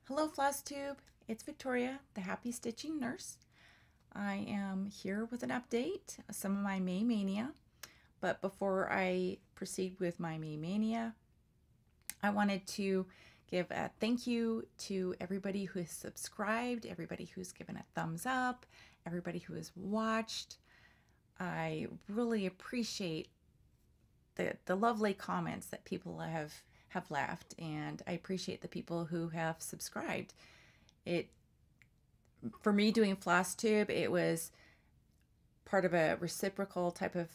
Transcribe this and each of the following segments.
Hello Flosstube, it's Victoria, the Happy Stitching Nurse. I am here with an update, some of my May Mania. But before I proceed with my May Mania, I wanted to give a thank you to everybody who has subscribed, everybody who's given a thumbs up, everybody who has watched. I really appreciate the lovely comments that people have left, and I appreciate the people who have subscribed. For me doing Flosstube, it was part of a reciprocal type of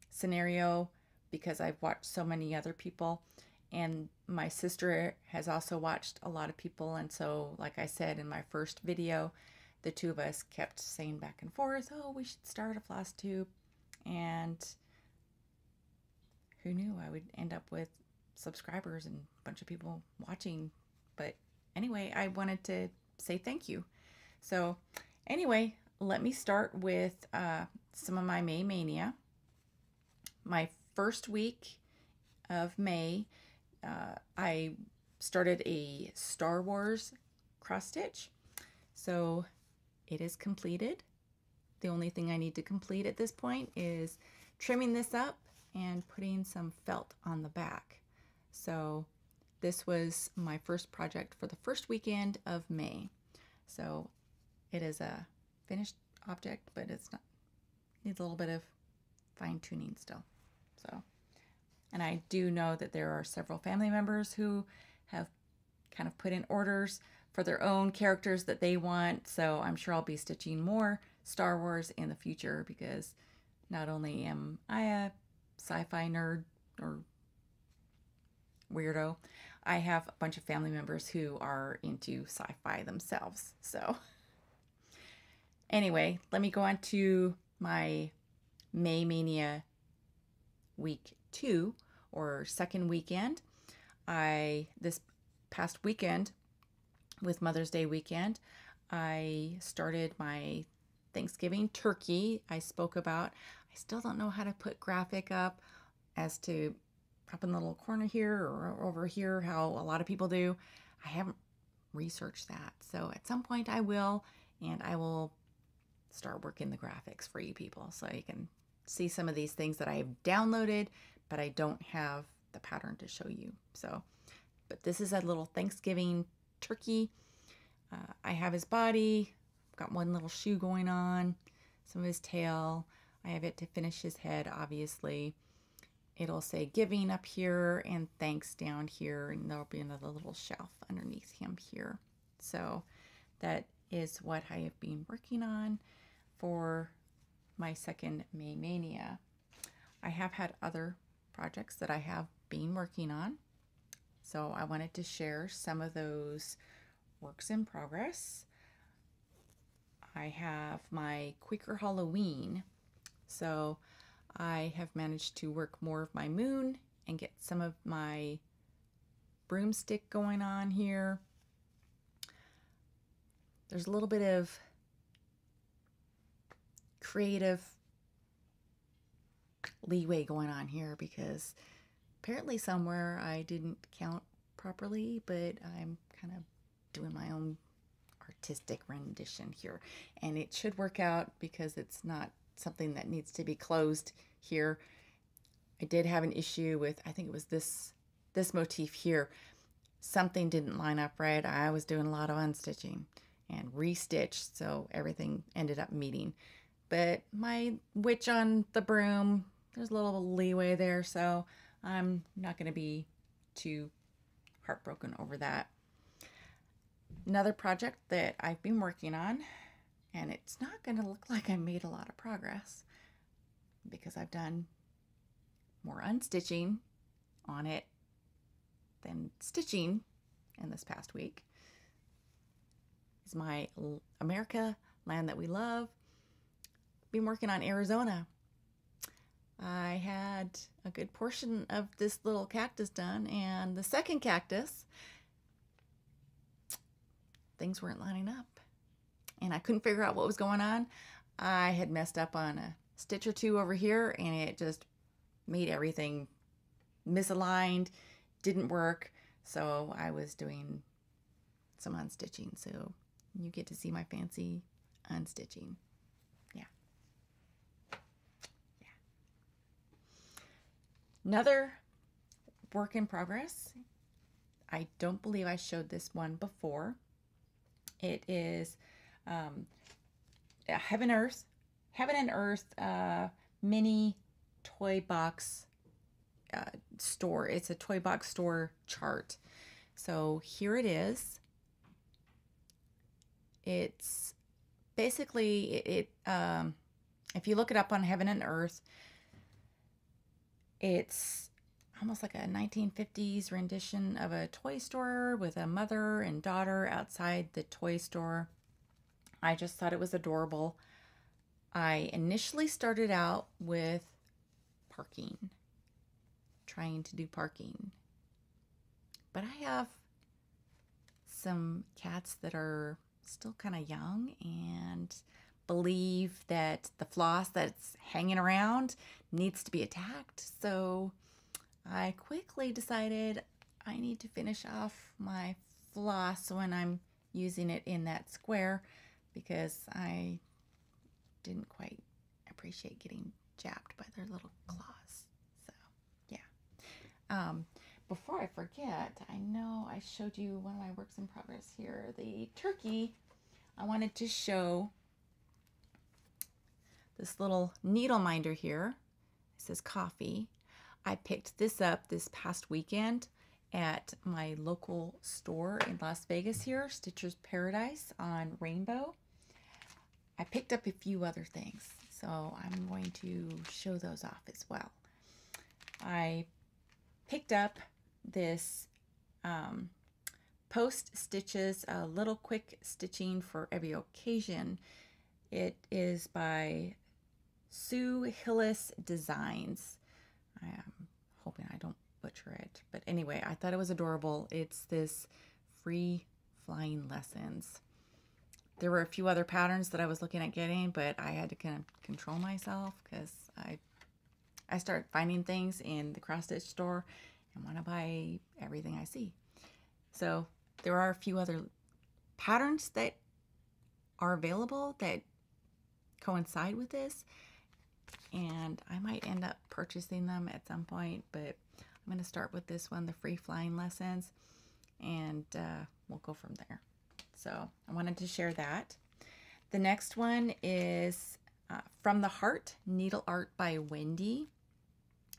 scenario because I've watched so many other people, and my sister has also watched a lot of people, and so like I said in my first video, the two of us kept saying back and forth, oh, we should start a Flosstube, and who knew I would end up with subscribers and a bunch of people watching. But anyway, I wanted to say thank you. So anyway, let me start with some of my May Mania. My first week of May, I started a Star Wars cross stitch. So it is completed. The only thing I need to complete at this point is trimming this up and putting some felt on the back. So this was my first project for the first weekend of May. So it is a finished object, but it's not, needs a little bit of fine tuning still. So, and I do know that there are several family members who have kind of put in orders for their own characters that they want. So I'm sure I'll be stitching more Star Wars in the future, because not only am I a sci-fi nerd or weirdo, I have a bunch of family members who are into sci-fi themselves. So anyway, let me go on to my May Mania week 2 or second weekend. This past weekend, with Mother's Day weekend, I started my Thanksgiving turkey I spoke about. I still don't know how to put graphic up as to up in the little corner here or over here, how a lot of people do. I haven't researched that. So at some point I will, and I will start working the graphics for you people so you can see some of these things that I've downloaded, but I don't have the pattern to show you. So, but this is a little Thanksgiving turkey. I have his body, got one little shoe going on, some of his tail. I have it to finish his head, obviously. It'll say giving up here and thanks down here, and there'll be another little shelf underneath him here. So that is what I have been working on for my second May Mania. I have had other projects that I have been working on, so I wanted to share some of those works in progress. I have my Quaker Halloween, so I have managed to work more of my moon and get some of my broomstick going on here. There's a little bit of creative leeway going on here because apparently somewhere I didn't count properly, but I'm kind of doing my own artistic rendition here, and it should work out because it's not something that needs to be closed here. I did have an issue with, I think it was this motif here. Something didn't line up right. I was doing a lot of unstitching and restitched, so everything ended up meeting. But my witch on the broom, there's a little leeway there, so I'm not going to be too heartbroken over that. Another project that I've been working on, and it's not going to look like I made a lot of progress because I've done more unstitching on it than stitching in this past week, is my America, Land That We Love. Been working on Arizona. I had a good portion of this little cactus done, and the second cactus, things weren't lining up, and I couldn't figure out what was going on. I had messed up on a stitch or two over here, and it just made everything misaligned, didn't work. So I was doing some unstitching, so you get to see my fancy unstitching. Yeah. Another work in progress. I don't believe I showed this one before. It is a Heaven and Earth mini toy box store. It's a toy box store chart. So here it is. It's basically if you look it up on Heaven and Earth, it's almost like a 1950s rendition of a toy store with a mother and daughter outside the toy store. I just thought it was adorable. I initially started out with parking, trying to do parking. But I have some cats that are still kind of young and believe that the floss that's hanging around needs to be attacked. So I quickly decided I need to finish off my floss when I'm using it in that square, because I didn't quite appreciate getting jabbed by their little claws. So yeah. Before I forget, I know I showed you one of my works in progress here, the turkey. I wanted to show this little needle minder here. It says coffee. I picked this up this past weekend at my local store in Las Vegas here, Stitcher's Paradise on Rainbow. I picked up a few other things, so I'm going to show those off as well. I picked up this Post Stitches, a little quick stitching for every occasion. It is by Sue Hillis Designs. I am hoping I don't butcher it, but anyway, I thought it was adorable. It's this free flying lessons. There were a few other patterns that I was looking at getting, but I had to kind of control myself because I start finding things in the cross-stitch store and want to buy everything I see. So there are a few other patterns that are available that coincide with this, and I might end up purchasing them at some point, but I'm going to start with this one, the free flying lessons, and we'll go from there. So I wanted to share that. The next one is From the Heart, Needle Art by Wendy.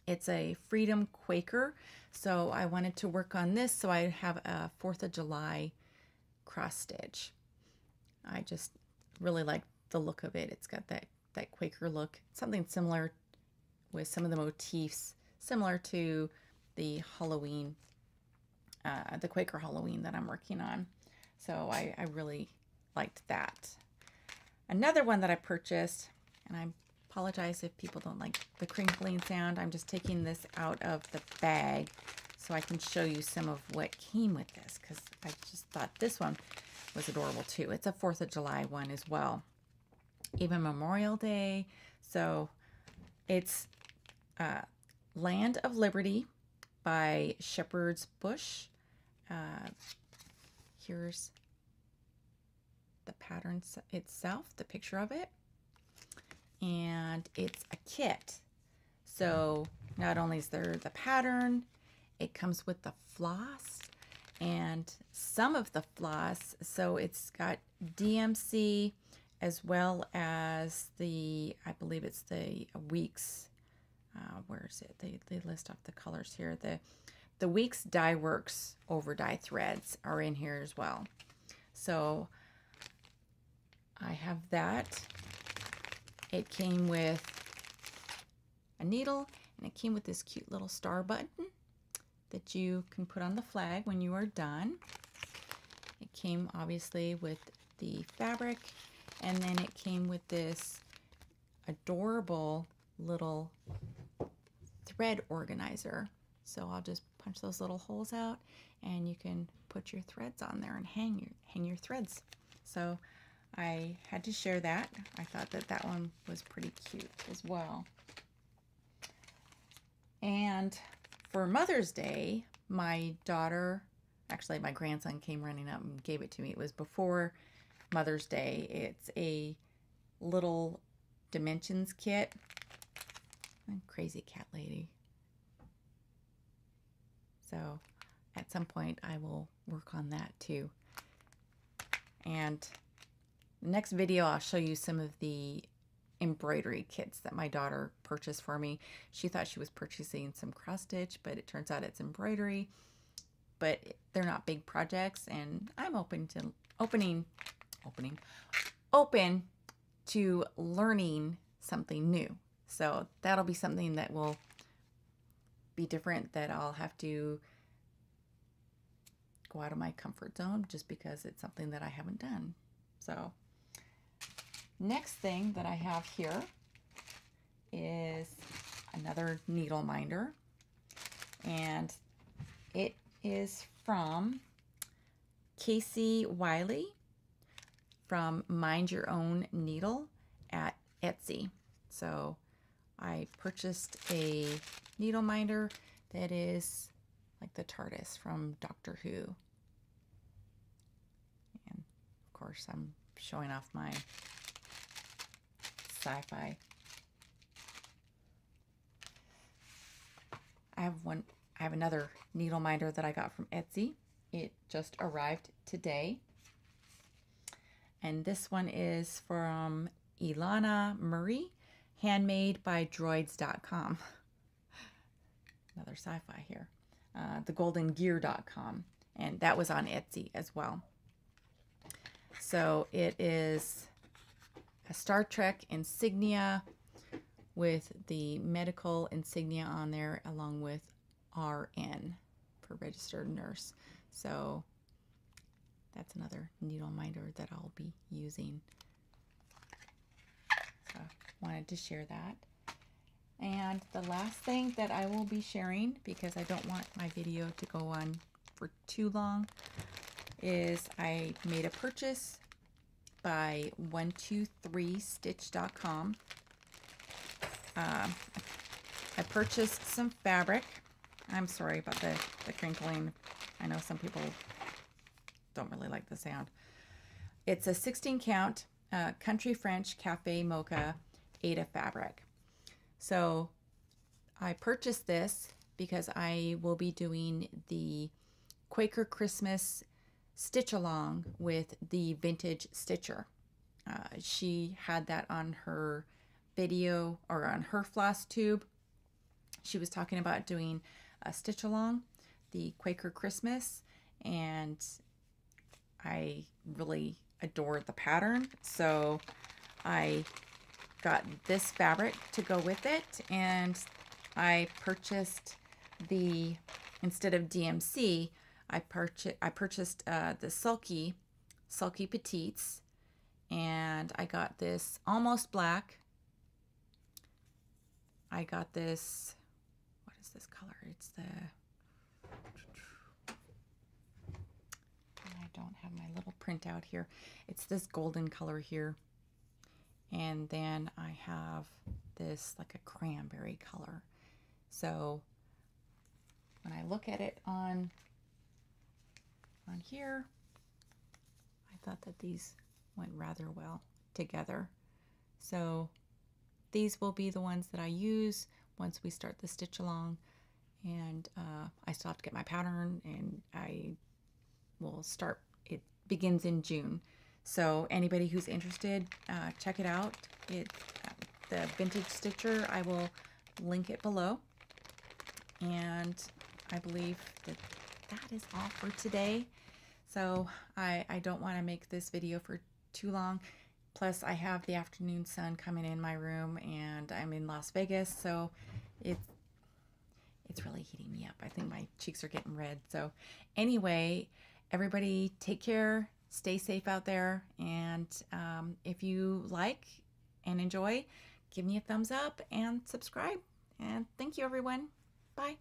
It's a Freedom Quaker, so I wanted to work on this so I have a 4th of July cross stitch. I just really like the look of it. It's got that Quaker look, something similar with some of the motifs, similar to the Halloween, the Quaker Halloween that I'm working on. So I really liked that. Another one that I purchased, and I apologize if people don't like the crinkling sound. I'm just taking this out of the bag so I can show you some of what came with this, because I just thought this one was adorable too. It's a 4th of July one as well, even Memorial Day. So it's Land of Liberty by Shepherd's Bush. Here's the pattern itself, the picture of it. And it's a kit. So not only is there the pattern, it comes with the floss and some of the floss. So it's got DMC as well as the, I believe it's the Weeks. Where is it? They list off the colors here. The Weeks Dye Works over dye threads are in here as well. So I have that. It came with a needle, and it came with this cute little star button that you can put on the flag when you are done. It came obviously with the fabric, and then it came with this adorable little thread organizer. So I'll just punch those little holes out, and you can put your threads on there and hang your threads. So I had to share that. I thought that one was pretty cute as well. And for Mother's Day, my daughter Actually, my grandson came running up and gave it to me. It was before Mother's Day. It's a little dimensions kit. Crazy cat lady. So at some point I will work on that too. And the next video I'll show you some of the embroidery kits that my daughter purchased for me. She thought she was purchasing some cross stitch, but it turns out it's embroidery. But they're not big projects, and I'm open to learning something new. So that'll be something that will be different, that I'll have to go out of my comfort zone just because it's something that I haven't done. So next thing that I have here is another needle minder, and it is from Casey Wiley from Mind Your Own Needle at Etsy. So I purchased a needle minder that is like the TARDIS from Doctor Who. And of course I'm showing off my sci-fi. I have another needle minder that I got from Etsy. It just arrived today. And this one is from Ilana Murray, handmade by droids.com. Another sci-fi here. thegoldengear.com. And that was on Etsy as well. So it is a Star Trek insignia with the medical insignia on there, along with RN for registered nurse. So that's another needle minder that I'll be using. So wanted to share that. And the last thing that I will be sharing, because I don't want my video to go on for too long, is I made a purchase by 123stitch.com. I purchased some fabric. I'm sorry about the crinkling. I know some people don't really like the sound. It's a 16 count Country French Cafe Mocha Aida fabric. So I purchased this because I will be doing the Quaker Christmas stitch along with the vintage stitcher. She had that on her video, or on her Flosstube. She was talking about doing a stitch along, the Quaker Christmas, and I really adore the pattern. So I got this fabric to go with it, and I purchased the, instead of DMC, I purchased the Sulky Petites, and I got this almost black. I got this, what is this color? It's the, I don't have my little printout here. It's this golden color here. And then I have this like a cranberry color. So when I look at it on here, I thought that these went rather well together. So these will be the ones that I use once we start the stitch along. And I still have to get my pattern, and I will start, it begins in June. So anybody who's interested, check it out. The vintage stitcher, I will link it below. And I believe that that is all for today. So I don't want to make this video for too long. Plus I have the afternoon sun coming in my room, and I'm in Las Vegas, so it's really heating me up. I think my cheeks are getting red. So anyway, everybody take care, stay safe out there, and if you like and enjoy, give me a thumbs up and subscribe. And thank you, everyone. Bye.